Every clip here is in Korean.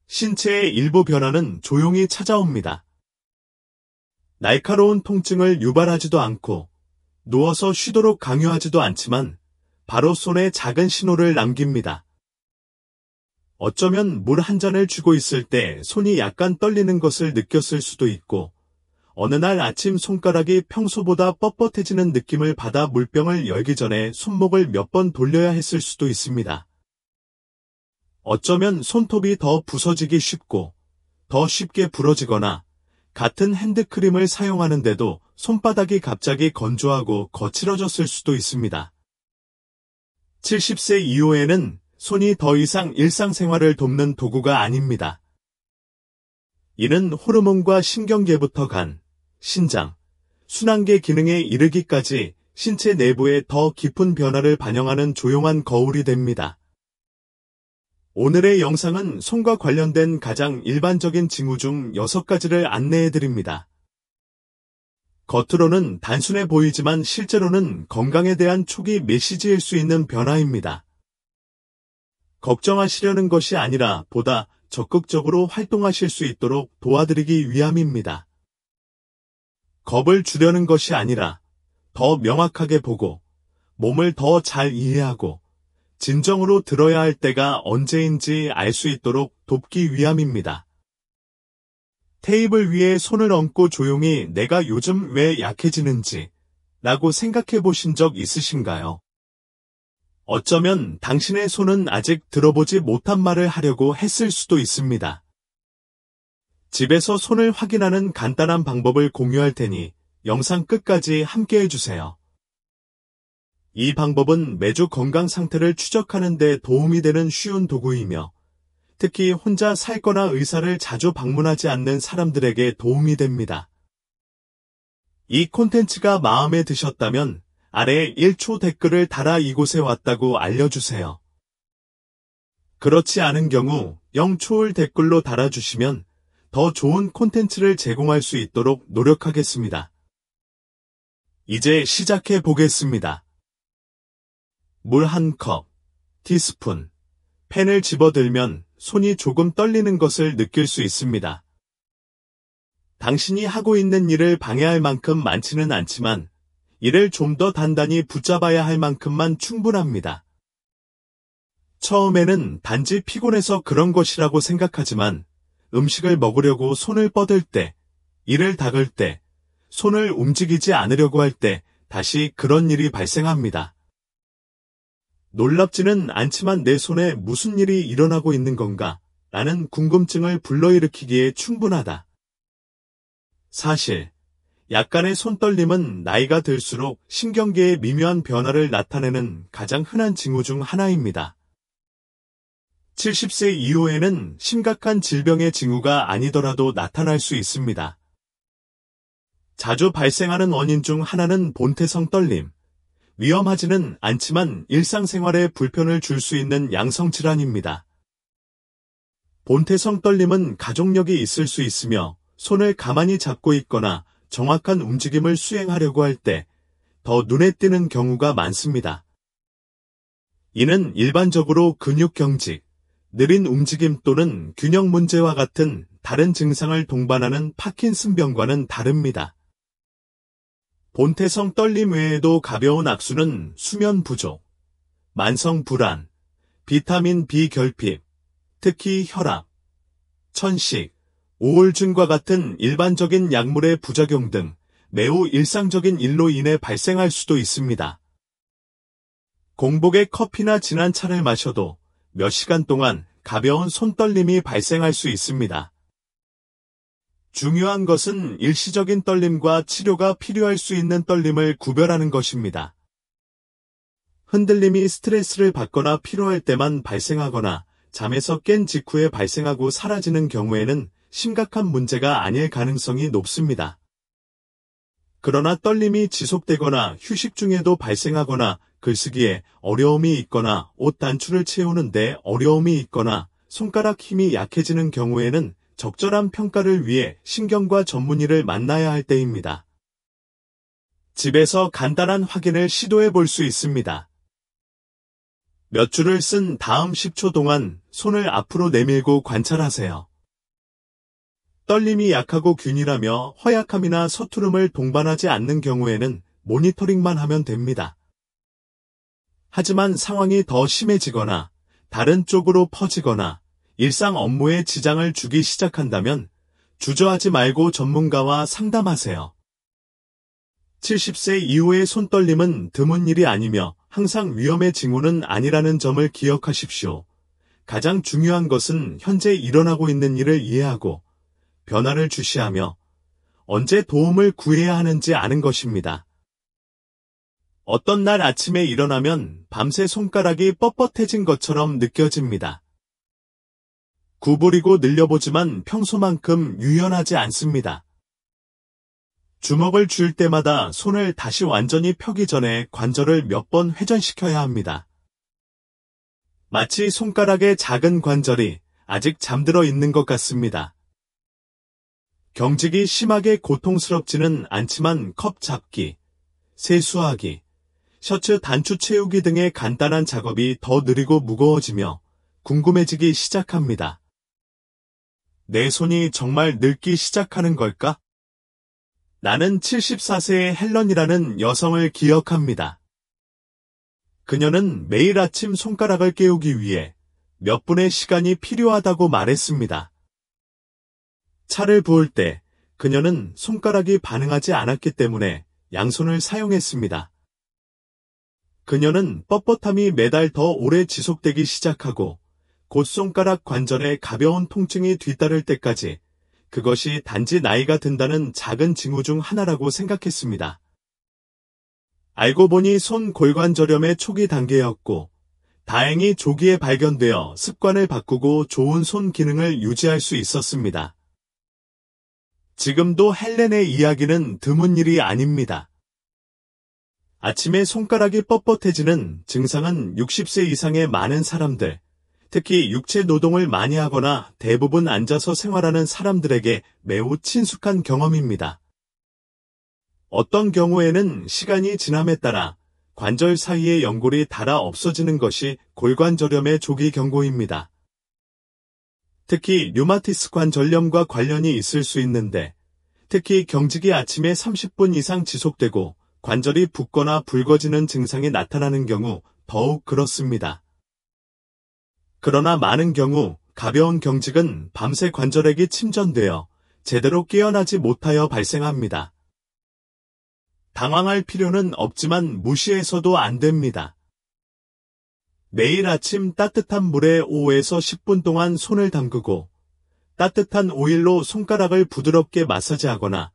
신체의 일부 변화는 조용히 찾아옵니다. 날카로운 통증을 유발하지도 않고 누워서 쉬도록 강요하지도 않지만 바로 손에 작은 신호를 남깁니다. 어쩌면 물 한 잔을 쥐고 있을 때 손이 약간 떨리는 것을 느꼈을 수도 있고 어느 날 아침 손가락이 평소보다 뻣뻣해지는 느낌을 받아 물병을 열기 전에 손목을 몇 번 돌려야 했을 수도 있습니다. 어쩌면 손톱이 더 부서지기 쉽고 더 쉽게 부러지거나 같은 핸드크림을 사용하는데도 손바닥이 갑자기 건조하고 거칠어졌을 수도 있습니다. 70세 이후에는 손이 더 이상 일상생활을 돕는 도구가 아닙니다. 이는 호르몬과 신경계부터 간, 신장, 순환계 기능에 이르기까지 신체 내부의 더 깊은 변화를 반영하는 조용한 거울이 됩니다. 오늘의 영상은 손과 관련된 가장 일반적인 징후 중 6가지를 안내해드립니다. 겉으로는 단순해 보이지만 실제로는 건강에 대한 초기 메시지일 수 있는 변화입니다. 걱정하시려는 것이 아니라 보다 적극적으로 활동하실 수 있도록 도와드리기 위함입니다. 겁을 주려는 것이 아니라 더 명확하게 보고 몸을 더 잘 이해하고 진정으로 들어야 할 때가 언제인지 알 수 있도록 돕기 위함입니다. 테이블 위에 손을 얹고 조용히 내가 요즘 왜 약해지는지 라고 생각해 보신 적 있으신가요? 어쩌면 당신의 손은 아직 들어보지 못한 말을 하려고 했을 수도 있습니다. 집에서 손을 확인하는 간단한 방법을 공유할 테니 영상 끝까지 함께 해주세요. 이 방법은 매주 건강 상태를 추적하는 데 도움이 되는 쉬운 도구이며 특히 혼자 살거나 의사를 자주 방문하지 않는 사람들에게 도움이 됩니다. 이 콘텐츠가 마음에 드셨다면 아래에 1초 댓글을 달아 이곳에 왔다고 알려주세요. 그렇지 않은 경우 0초을 댓글로 달아주시면 더 좋은 콘텐츠를 제공할 수 있도록 노력하겠습니다. 이제 시작해 보겠습니다. 물 1컵, 티스푼, 펜을 집어들면 손이 조금 떨리는 것을 느낄 수 있습니다. 당신이 하고 있는 일을 방해할 만큼 많지는 않지만 이를 좀 더 단단히 붙잡아야 할 만큼만 충분합니다. 처음에는 단지 피곤해서 그런 것이라고 생각하지만 음식을 먹으려고 손을 뻗을 때, 이를 닦을 때, 손을 움직이지 않으려고 할 때 다시 그런 일이 발생합니다. 놀랍지는 않지만 내 손에 무슨 일이 일어나고 있는 건가? 라는 궁금증을 불러일으키기에 충분하다. 사실 약간의 손떨림은 나이가 들수록 신경계의 미묘한 변화를 나타내는 가장 흔한 징후 중 하나입니다. 70세 이후에는 심각한 질병의 징후가 아니더라도 나타날 수 있습니다. 자주 발생하는 원인 중 하나는 본태성 떨림. 위험하지는 않지만 일상생활에 불편을 줄 수 있는 양성질환입니다. 본태성 떨림은 가족력이 있을 수 있으며 손을 가만히 잡고 있거나 정확한 움직임을 수행하려고 할 때 더 눈에 띄는 경우가 많습니다. 이는 일반적으로 근육 경직, 느린 움직임 또는 균형 문제와 같은 다른 증상을 동반하는 파킨슨병과는 다릅니다. 본태성 떨림 외에도 가벼운 악순은 수면 부족, 만성 불안, 비타민 B 결핍, 특히 혈압, 천식, 우울증과 같은 일반적인 약물의 부작용 등 매우 일상적인 일로 인해 발생할 수도 있습니다. 공복에 커피나 진한 차를 마셔도 몇 시간 동안 가벼운 손떨림이 발생할 수 있습니다. 중요한 것은 일시적인 떨림과 치료가 필요할 수 있는 떨림을 구별하는 것입니다. 흔들림이 스트레스를 받거나 피로할 때만 발생하거나 잠에서 깬 직후에 발생하고 사라지는 경우에는 심각한 문제가 아닐 가능성이 높습니다. 그러나 떨림이 지속되거나 휴식 중에도 발생하거나 글쓰기에 어려움이 있거나 옷 단추를 채우는데 어려움이 있거나 손가락 힘이 약해지는 경우에는 적절한 평가를 위해 신경과 전문의를 만나야 할 때입니다. 집에서 간단한 확인을 시도해 볼 수 있습니다. 몇 줄을 쓴 다음 10초 동안 손을 앞으로 내밀고 관찰하세요. 떨림이 약하고 균일하며 허약함이나 서투름을 동반하지 않는 경우에는 모니터링만 하면 됩니다. 하지만 상황이 더 심해지거나 다른 쪽으로 퍼지거나 일상 업무에 지장을 주기 시작한다면 주저하지 말고 전문가와 상담하세요. 70세 이후의 손떨림은 드문 일이 아니며 항상 위험의 징후는 아니라는 점을 기억하십시오. 가장 중요한 것은 현재 일어나고 있는 일을 이해하고 변화를 주시하며 언제 도움을 구해야 하는지 아는 것입니다. 어떤 날 아침에 일어나면 밤새 손가락이 뻣뻣해진 것처럼 느껴집니다. 구부리고 늘려보지만 평소만큼 유연하지 않습니다. 주먹을 쥘 때마다 손을 다시 완전히 펴기 전에 관절을 몇 번 회전시켜야 합니다. 마치 손가락의 작은 관절이 아직 잠들어 있는 것 같습니다. 경직이 심하게 고통스럽지는 않지만 컵 잡기, 세수하기, 셔츠 단추 채우기 등의 간단한 작업이 더 느리고 무거워지며 궁금해지기 시작합니다. 내 손이 정말 늙기 시작하는 걸까? 나는 74세의 헬런이라는 여성을 기억합니다. 그녀는 매일 아침 손가락을 깨우기 위해 몇 분의 시간이 필요하다고 말했습니다. 차를 부을 때 그녀는 손가락이 반응하지 않았기 때문에 양손을 사용했습니다. 그녀는 뻣뻣함이 매달 더 오래 지속되기 시작하고 곧 손가락 관절에 가벼운 통증이 뒤따를 때까지 그것이 단지 나이가 든다는 작은 징후 중 하나라고 생각했습니다. 알고 보니 손 골관절염의 초기 단계였고 다행히 조기에 발견되어 습관을 바꾸고 좋은 손 기능을 유지할 수 있었습니다. 지금도 헬렌의 이야기는 드문 일이 아닙니다. 아침에 손가락이 뻣뻣해지는 증상은 60세 이상의 많은 사람들, 특히 육체 노동을 많이 하거나 대부분 앉아서 생활하는 사람들에게 매우 친숙한 경험입니다. 어떤 경우에는 시간이 지남에 따라 관절 사이의 연골이 닳아 없어지는 것이 골관절염의 조기 경고입니다. 특히 류마티스 관절염과 관련이 있을 수 있는데, 특히 경직이 아침에 30분 이상 지속되고 관절이 붓거나 붉어지는 증상이 나타나는 경우 더욱 그렇습니다. 그러나 많은 경우 가벼운 경직은 밤새 관절액이 침전되어 제대로 깨어나지 못하여 발생합니다. 당황할 필요는 없지만 무시해서도 안 됩니다. 매일 아침 따뜻한 물에 5에서 10분 동안 손을 담그고 따뜻한 오일로 손가락을 부드럽게 마사지하거나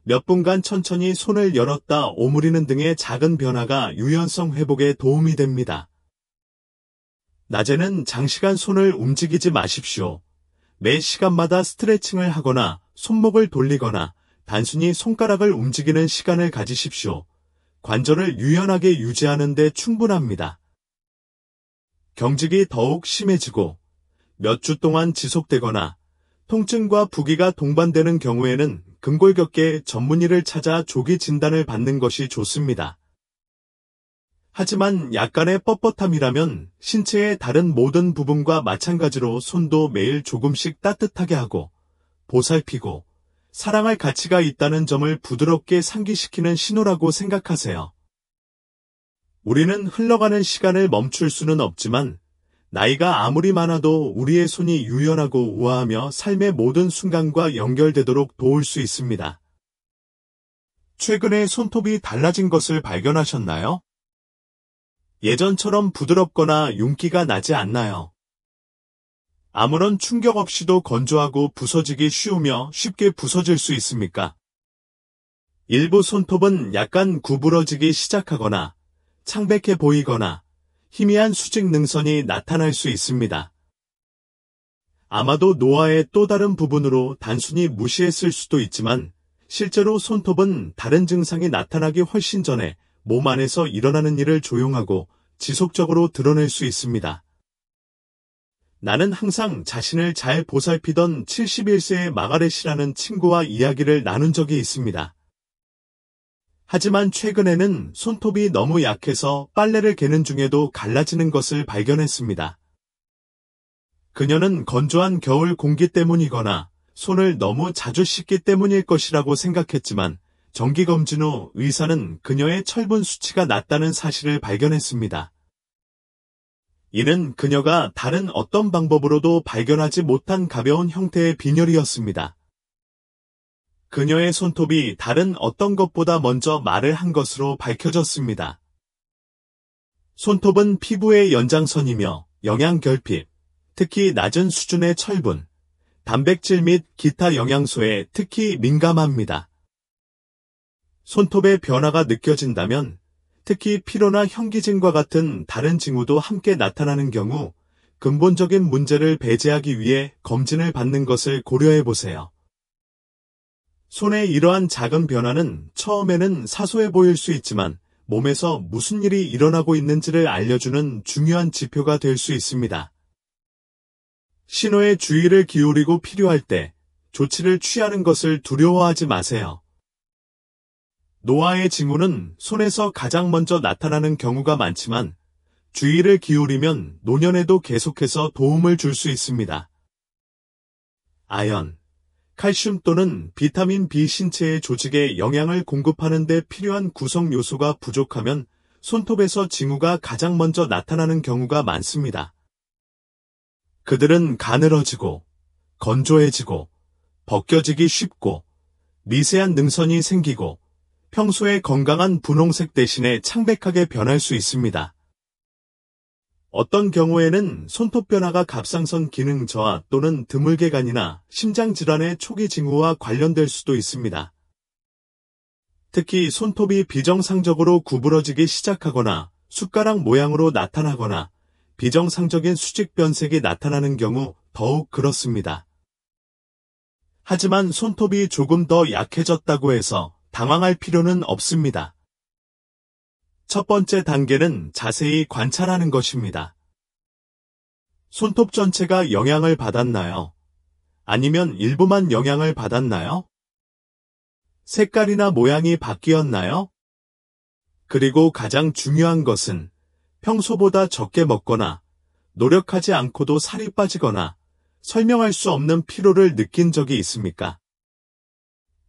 몇 분간 천천히 손을 열었다 오므리는 등의 작은 변화가 유연성 회복에 도움이 됩니다. 낮에는 장시간 손을 움직이지 마십시오. 매 시간마다 스트레칭을 하거나 손목을 돌리거나 단순히 손가락을 움직이는 시간을 가지십시오. 관절을 유연하게 유지하는 데 충분합니다. 경직이 더욱 심해지고 몇 주 동안 지속되거나 통증과 부기가 동반되는 경우에는 근골격계 전문의를 찾아 조기 진단을 받는 것이 좋습니다. 하지만 약간의 뻣뻣함이라면 신체의 다른 모든 부분과 마찬가지로 손도 매일 조금씩 따뜻하게 하고 보살피고 사랑할 가치가 있다는 점을 부드럽게 상기시키는 신호라고 생각하세요. 우리는 흘러가는 시간을 멈출 수는 없지만 나이가 아무리 많아도 우리의 손이 유연하고 우아하며 삶의 모든 순간과 연결되도록 도울 수 있습니다. 최근에 손톱이 달라진 것을 발견하셨나요? 예전처럼 부드럽거나 윤기가 나지 않나요? 아무런 충격 없이도 건조하고 부서지기 쉬우며 쉽게 부서질 수 있습니까? 일부 손톱은 약간 구부러지기 시작하거나 창백해 보이거나 희미한 수직 능선이 나타날 수 있습니다. 아마도 노화의 또 다른 부분으로 단순히 무시했을 수도 있지만 실제로 손톱은 다른 증상이 나타나기 훨씬 전에 몸 안에서 일어나는 일을 조용하고 지속적으로 드러낼 수 있습니다. 나는 항상 자신을 잘 보살피던 71세의 마가렛이라는 친구와 이야기를 나눈 적이 있습니다. 하지만 최근에는 손톱이 너무 약해서 빨래를 개는 중에도 갈라지는 것을 발견했습니다. 그녀는 건조한 겨울 공기 때문이거나 손을 너무 자주 씻기 때문일 것이라고 생각했지만 정기검진 후 의사는 그녀의 철분 수치가 낮다는 사실을 발견했습니다. 이는 그녀가 다른 어떤 방법으로도 발견하지 못한 가벼운 형태의 빈혈이었습니다. 그녀의 손톱이 다른 어떤 것보다 먼저 말을 한 것으로 밝혀졌습니다. 손톱은 피부의 연장선이며 영양결핍, 특히 낮은 수준의 철분, 단백질 및 기타 영양소에 특히 민감합니다. 손톱의 변화가 느껴진다면 특히 피로나 현기증과 같은 다른 징후도 함께 나타나는 경우 근본적인 문제를 배제하기 위해 검진을 받는 것을 고려해 보세요. 손의 이러한 작은 변화는 처음에는 사소해 보일 수 있지만 몸에서 무슨 일이 일어나고 있는지를 알려주는 중요한 지표가 될 수 있습니다. 신호에 주의를 기울이고 필요할 때 조치를 취하는 것을 두려워하지 마세요. 노화의 징후는 손에서 가장 먼저 나타나는 경우가 많지만 주의를 기울이면 노년에도 계속해서 도움을 줄 수 있습니다. 아연, 칼슘 또는 비타민 B 신체의 조직에 영양을 공급하는 데 필요한 구성 요소가 부족하면 손톱에서 징후가 가장 먼저 나타나는 경우가 많습니다. 그들은 가늘어지고, 건조해지고, 벗겨지기 쉽고, 미세한 능선이 생기고, 평소에 건강한 분홍색 대신에 창백하게 변할 수 있습니다. 어떤 경우에는 손톱 변화가 갑상선 기능 저하 또는 드물개간이나 심장질환의 초기 징후와 관련될 수도 있습니다. 특히 손톱이 비정상적으로 구부러지기 시작하거나 숟가락 모양으로 나타나거나 비정상적인 수직 변색이 나타나는 경우 더욱 그렇습니다. 하지만 손톱이 조금 더 약해졌다고 해서 당황할 필요는 없습니다. 첫 번째 단계는 자세히 관찰하는 것입니다. 손톱 전체가 영향을 받았나요? 아니면 일부만 영향을 받았나요? 색깔이나 모양이 바뀌었나요? 그리고 가장 중요한 것은 평소보다 적게 먹거나 노력하지 않고도 살이 빠지거나 설명할 수 없는 피로를 느낀 적이 있습니까?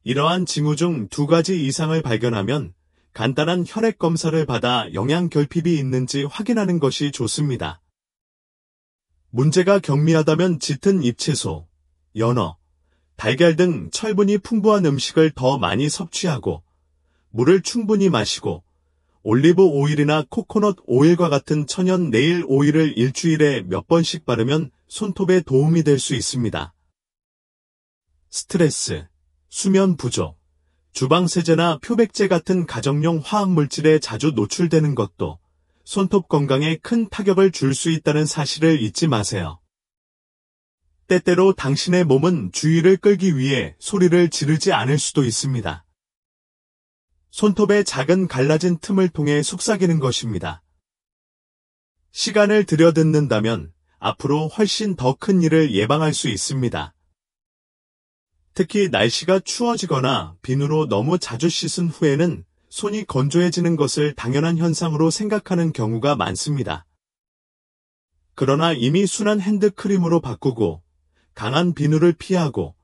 이러한 징후 중 2가지 이상을 발견하면 간단한 혈액 검사를 받아 영양 결핍이 있는지 확인하는 것이 좋습니다. 문제가 경미하다면 짙은 잎채소, 연어, 달걀 등 철분이 풍부한 음식을 더 많이 섭취하고 물을 충분히 마시고 올리브 오일이나 코코넛 오일과 같은 천연 네일 오일을 일주일에 몇 번씩 바르면 손톱에 도움이 될 수 있습니다. 스트레스, 수면 부족, 주방세제나 표백제 같은 가정용 화학물질에 자주 노출되는 것도 손톱 건강에 큰 타격을 줄 수 있다는 사실을 잊지 마세요. 때때로 당신의 몸은 주의를 끌기 위해 소리를 지르지 않을 수도 있습니다. 손톱의 작은 갈라진 틈을 통해 속삭이는 것입니다. 시간을 들여 듣는다면 앞으로 훨씬 더 큰 일을 예방할 수 있습니다. 특히 날씨가 추워지거나 비누로 너무 자주 씻은 후에는 손이 건조해지는 것을 당연한 현상으로 생각하는 경우가 많습니다. 그러나 이미 순한 핸드크림으로 바꾸고 강한 비누를 피하고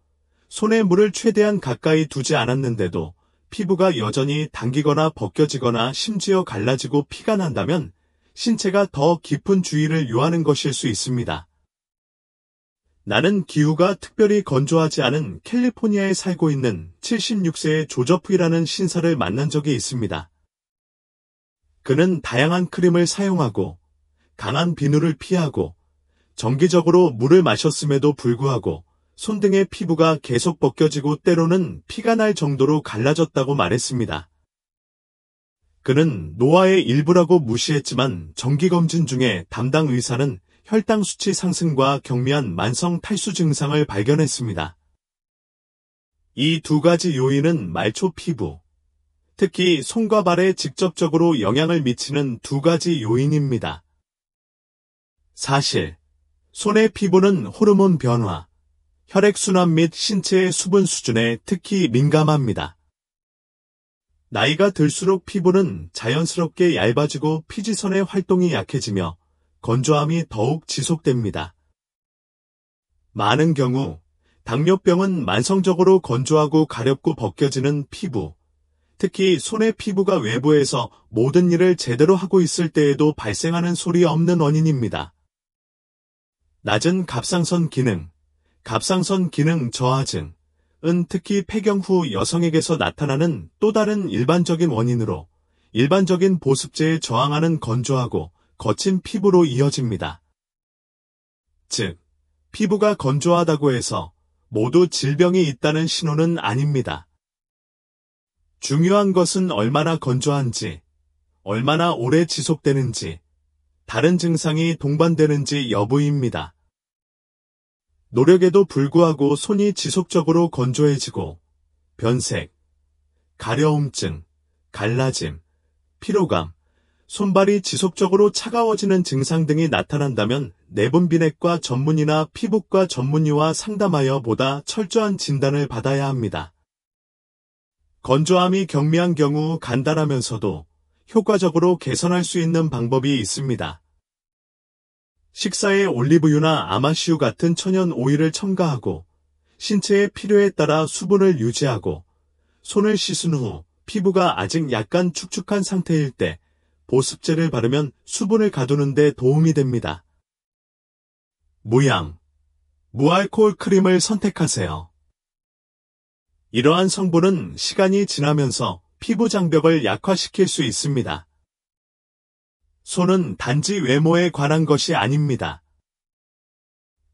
손에 물을 최대한 가까이 두지 않았는데도 피부가 여전히 당기거나 벗겨지거나 심지어 갈라지고 피가 난다면 신체가 더 깊은 주의를 요하는 것일 수 있습니다. 나는 기후가 특별히 건조하지 않은 캘리포니아에 살고 있는 76세의 조저프이라는 신사를 만난 적이 있습니다. 그는 다양한 크림을 사용하고 강한 비누를 피하고 정기적으로 물을 마셨음에도 불구하고 손등의 피부가 계속 벗겨지고 때로는 피가 날 정도로 갈라졌다고 말했습니다. 그는 노화의 일부라고 무시했지만 정기검진 중에 담당 의사는 혈당 수치 상승과 경미한 만성 탈수 증상을 발견했습니다. 이 2가지 요인은 말초 피부, 특히 손과 발에 직접적으로 영향을 미치는 2가지 요인입니다. 사실, 손의 피부는 호르몬 변화, 혈액순환 및 신체의 수분 수준에 특히 민감합니다. 나이가 들수록 피부는 자연스럽게 얇아지고 피지선의 활동이 약해지며 건조함이 더욱 지속됩니다. 많은 경우 당뇨병은 만성적으로 건조하고 가렵고 벗겨지는 피부, 특히 손의 피부가 외부에서 모든 일을 제대로 하고 있을 때에도 발생하는 소리 없는 원인입니다. 낮은 갑상선 기능, 갑상선 기능 저하증은 특히 폐경 후 여성에게서 나타나는 또 다른 일반적인 원인으로 일반적인 보습제에 저항하는 건조하고 거친 피부로 이어집니다. 즉, 피부가 건조하다고 해서 모두 질병이 있다는 신호는 아닙니다. 중요한 것은 얼마나 건조한지, 얼마나 오래 지속되는지, 다른 증상이 동반되는지 여부입니다. 노력에도 불구하고 손이 지속적으로 건조해지고 변색, 가려움증, 갈라짐, 피로감, 손발이 지속적으로 차가워지는 증상 등이 나타난다면 내분비내과 전문의나 피부과 전문의와 상담하여 보다 철저한 진단을 받아야 합니다. 건조함이 경미한 경우 간단하면서도 효과적으로 개선할 수 있는 방법이 있습니다. 식사에 올리브유나 아마시유 같은 천연 오일을 첨가하고 신체의 필요에 따라 수분을 유지하고 손을 씻은 후 피부가 아직 약간 축축한 상태일 때 보습제를 바르면 수분을 가두는 데 도움이 됩니다. 무향, 무알코올 크림을 선택하세요. 이러한 성분은 시간이 지나면서 피부 장벽을 약화시킬 수 있습니다. 손은 단지 외모에 관한 것이 아닙니다.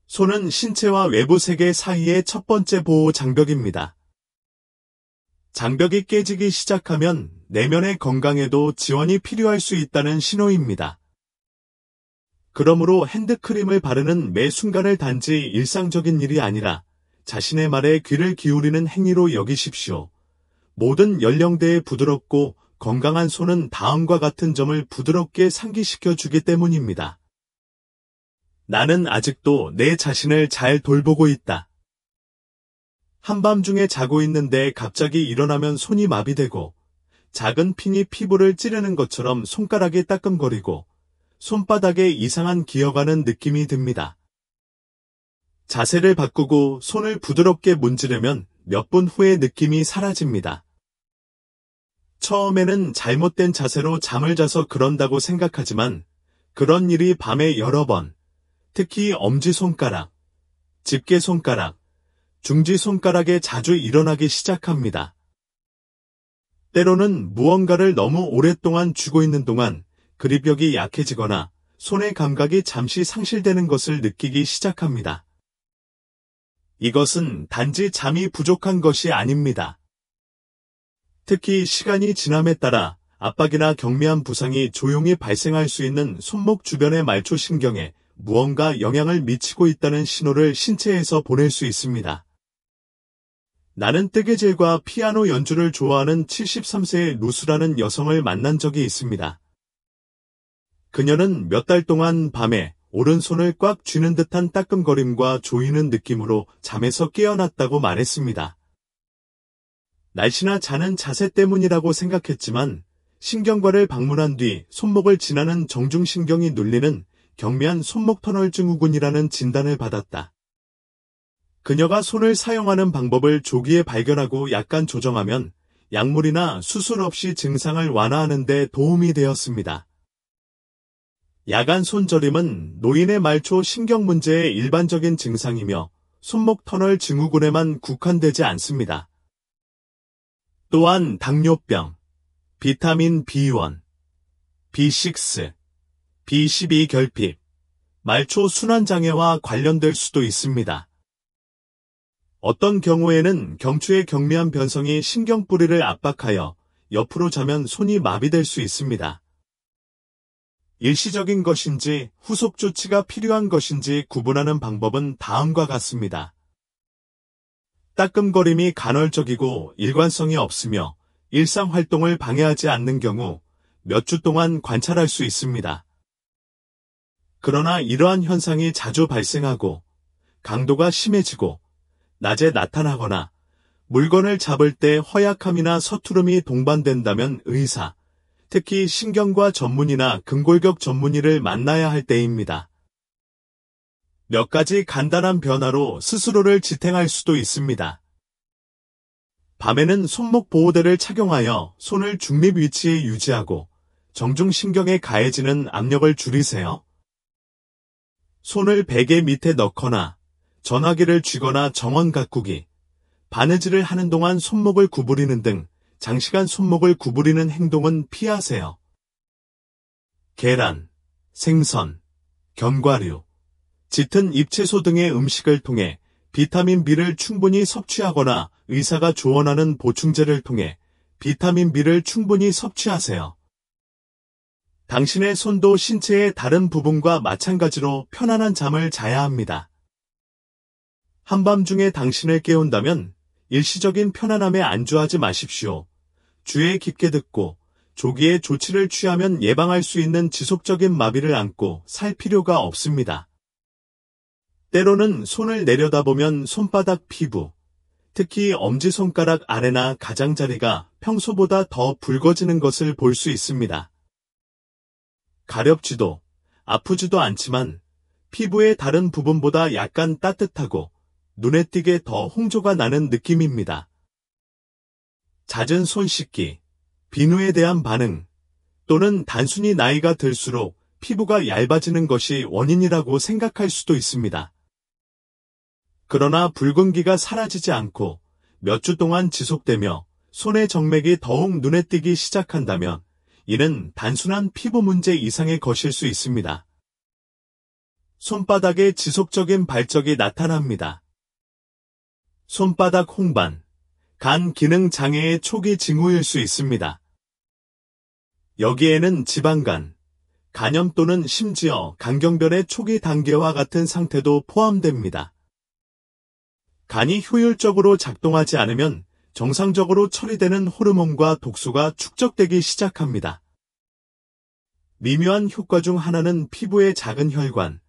손은 신체와 외부 세계 사이의 첫 번째 보호 장벽입니다. 장벽이 깨지기 시작하면 내면의 건강에도 지원이 필요할 수 있다는 신호입니다. 그러므로 핸드크림을 바르는 매 순간을 단지 일상적인 일이 아니라 자신의 말에 귀를 기울이는 행위로 여기십시오. 모든 연령대에 부드럽고 건강한 손은 다음과 같은 점을 부드럽게 상기시켜 주기 때문입니다. 나는 아직도 내 자신을 잘 돌보고 있다. 한밤중에 자고 있는데 갑자기 일어나면 손이 마비되고 작은 핀이 피부를 찌르는 것처럼 손가락이 따끔거리고 손바닥에 이상한 기어가는 느낌이 듭니다. 자세를 바꾸고 손을 부드럽게 문지르면 몇 분 후에 느낌이 사라집니다. 처음에는 잘못된 자세로 잠을 자서 그런다고 생각하지만 그런 일이 밤에 여러 번, 특히 엄지손가락, 집게손가락, 중지손가락에 자주 일어나기 시작합니다. 때로는 무언가를 너무 오랫동안 쥐고 있는 동안 그립력이 약해지거나 손의 감각이 잠시 상실되는 것을 느끼기 시작합니다. 이것은 단지 잠이 부족한 것이 아닙니다. 특히 시간이 지남에 따라 압박이나 경미한 부상이 조용히 발생할 수 있는 손목 주변의 말초신경에 무언가 영향을 미치고 있다는 신호를 신체에서 보낼 수 있습니다. 나는 뜨개질과 피아노 연주를 좋아하는 73세의 루스라는 여성을 만난 적이 있습니다. 그녀는 몇 달 동안 밤에 오른손을 꽉 쥐는 듯한 따끔거림과 조이는 느낌으로 잠에서 깨어났다고 말했습니다. 날씨나 자는 자세 때문이라고 생각했지만 신경과를 방문한 뒤 손목을 지나는 정중신경이 눌리는 경미한 손목 터널 증후군이라는 진단을 받았다. 그녀가 손을 사용하는 방법을 조기에 발견하고 약간 조정하면 약물이나 수술 없이 증상을 완화하는 데 도움이 되었습니다. 야간 손저림은 노인의 말초 신경 문제의 일반적인 증상이며 손목 터널 증후군에만 국한되지 않습니다. 또한 당뇨병, 비타민 B1, B6, B12 결핍, 말초 순환장애와 관련될 수도 있습니다. 어떤 경우에는 경추의 경미한 변성이 신경뿌리를 압박하여 옆으로 자면 손이 마비될 수 있습니다. 일시적인 것인지 후속 조치가 필요한 것인지 구분하는 방법은 다음과 같습니다. 따끔거림이 간헐적이고 일관성이 없으며 일상활동을 방해하지 않는 경우 몇 주 동안 관찰할 수 있습니다. 그러나 이러한 현상이 자주 발생하고 강도가 심해지고 낮에 나타나거나 물건을 잡을 때 허약함이나 서투름이 동반된다면 의사, 특히 신경과 전문의나 근골격 전문의를 만나야 할 때입니다. 몇 가지 간단한 변화로 스스로를 지탱할 수도 있습니다. 밤에는 손목 보호대를 착용하여 손을 중립 위치에 유지하고 정중신경에 가해지는 압력을 줄이세요. 손을 베개 밑에 넣거나 전화기를 쥐거나 정원 가꾸기, 바느질을 하는 동안 손목을 구부리는 등 장시간 손목을 구부리는 행동은 피하세요. 계란, 생선, 견과류, 짙은 잎채소 등의 음식을 통해 비타민 B를 충분히 섭취하거나 의사가 조언하는 보충제를 통해 비타민 B를 충분히 섭취하세요. 당신의 손도 신체의 다른 부분과 마찬가지로 편안한 잠을 자야 합니다. 한밤중에 당신을 깨운다면 일시적인 편안함에 안주하지 마십시오. 주의 깊게 듣고 조기에 조치를 취하면 예방할 수 있는 지속적인 마비를 안고 살 필요가 없습니다. 때로는 손을 내려다보면 손바닥 피부, 특히 엄지손가락 아래나 가장자리가 평소보다 더 붉어지는 것을 볼 수 있습니다. 가렵지도 아프지도 않지만 피부의 다른 부분보다 약간 따뜻하고 눈에 띄게 더 홍조가 나는 느낌입니다. 잦은 손 씻기, 비누에 대한 반응, 또는 단순히 나이가 들수록 피부가 얇아지는 것이 원인이라고 생각할 수도 있습니다. 그러나 붉은기가 사라지지 않고 몇 주 동안 지속되며 손의 정맥이 더욱 눈에 띄기 시작한다면 이는 단순한 피부 문제 이상의 것일 수 있습니다. 손바닥에 지속적인 발적이 나타납니다. 손바닥 홍반, 간 기능 장애의 초기 징후일 수 있습니다. 여기에는 지방간, 간염 또는 심지어 간경변의 초기 단계와 같은 상태도 포함됩니다. 간이 효율적으로 작동하지 않으면 정상적으로 처리되는 호르몬과 독소가 축적되기 시작합니다. 미묘한 효과 중 하나는 피부의 작은 혈관,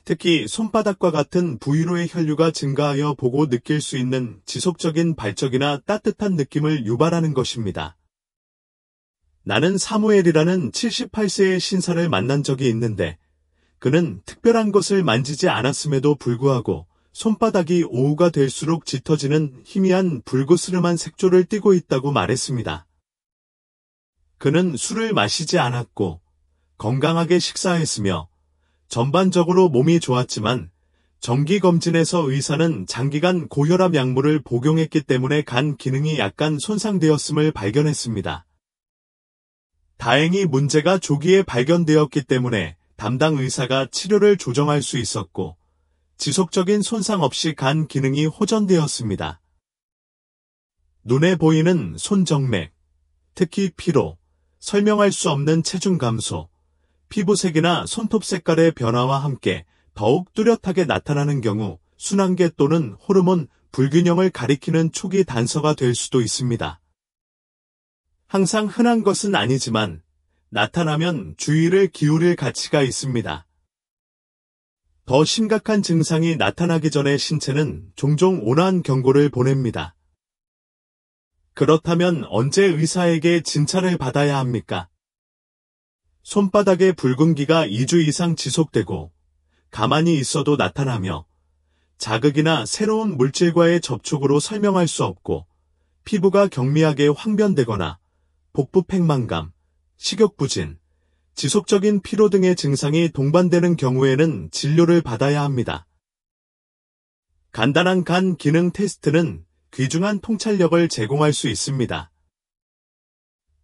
특히 손바닥과 같은 부위로의 혈류가 증가하여 보고 느낄 수 있는 지속적인 발적이나 따뜻한 느낌을 유발하는 것입니다. 나는 사무엘이라는 78세의 신사를 만난 적이 있는데 그는 특별한 것을 만지지 않았음에도 불구하고 손바닥이 오후가 될수록 짙어지는 희미한 불그스름한 색조를 띠고 있다고 말했습니다. 그는 술을 마시지 않았고 건강하게 식사했으며 전반적으로 몸이 좋았지만 정기검진에서 의사는 장기간 고혈압 약물을 복용했기 때문에 간 기능이 약간 손상되었음을 발견했습니다. 다행히 문제가 조기에 발견되었기 때문에 담당 의사가 치료를 조정할 수 있었고 지속적인 손상 없이 간 기능이 호전되었습니다. 눈에 보이는 손정맥, 특히 피로, 설명할 수 없는 체중 감소, 피부색이나 손톱 색깔의 변화와 함께 더욱 뚜렷하게 나타나는 경우 순환계 또는 호르몬 불균형을 가리키는 초기 단서가 될 수도 있습니다. 항상 흔한 것은 아니지만 나타나면 주의를 기울일 가치가 있습니다. 더 심각한 증상이 나타나기 전에 신체는 종종 온화한 경고를 보냅니다. 그렇다면 언제 의사에게 진찰을 받아야 합니까? 손바닥의 붉은기가 2주 이상 지속되고 가만히 있어도 나타나며 자극이나 새로운 물질과의 접촉으로 설명할 수 없고 피부가 경미하게 황변되거나 복부 팽만감, 식욕부진, 지속적인 피로 등의 증상이 동반되는 경우에는 진료를 받아야 합니다. 간단한 간 기능 테스트는 귀중한 통찰력을 제공할 수 있습니다.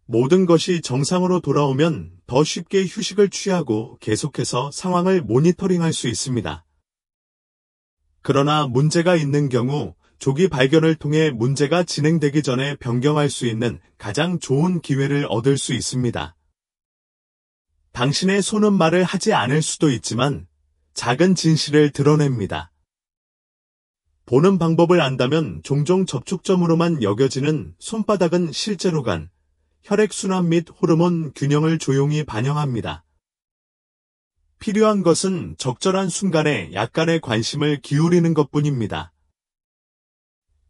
모든 것이 정상으로 돌아오면 더 쉽게 휴식을 취하고 계속해서 상황을 모니터링할 수 있습니다. 그러나 문제가 있는 경우 조기 발견을 통해 문제가 진행되기 전에 변경할 수 있는 가장 좋은 기회를 얻을 수 있습니다. 당신의 손은 말을 하지 않을 수도 있지만 작은 진실을 드러냅니다. 보는 방법을 안다면 종종 접촉점으로만 여겨지는 손바닥은 실제로 간, 혈액순환 및 호르몬 균형을 조용히 반영합니다. 필요한 것은 적절한 순간에 약간의 관심을 기울이는 것뿐입니다.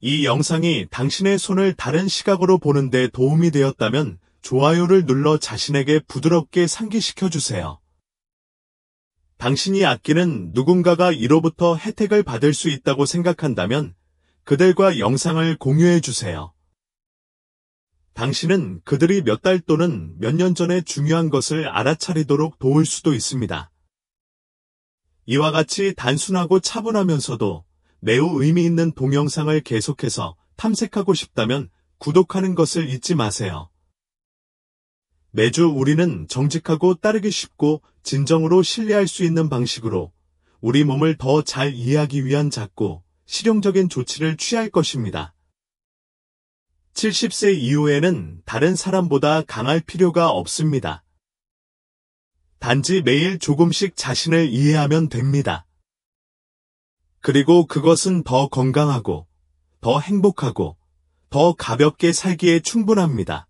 이 영상이 당신의 손을 다른 시각으로 보는 데 도움이 되었다면 좋아요를 눌러 자신에게 부드럽게 상기시켜 주세요. 당신이 아끼는 누군가가 이로부터 혜택을 받을 수 있다고 생각한다면 그들과 영상을 공유해 주세요. 당신은 그들이 몇 달 또는 몇 년 전에 중요한 것을 알아차리도록 도울 수도 있습니다. 이와 같이 단순하고 차분하면서도 매우 의미 있는 동영상을 계속해서 탐색하고 싶다면 구독하는 것을 잊지 마세요. 매주 우리는 정직하고 따르기 쉽고 진정으로 신뢰할 수 있는 방식으로 우리 몸을 더 잘 이해하기 위한 작고 실용적인 조치를 취할 것입니다. 70세 이후에는 다른 사람보다 강할 필요가 없습니다. 단지 매일 조금씩 자신을 이해하면 됩니다. 그리고 그것은 더 건강하고, 더 행복하고, 더 가볍게 살기에 충분합니다.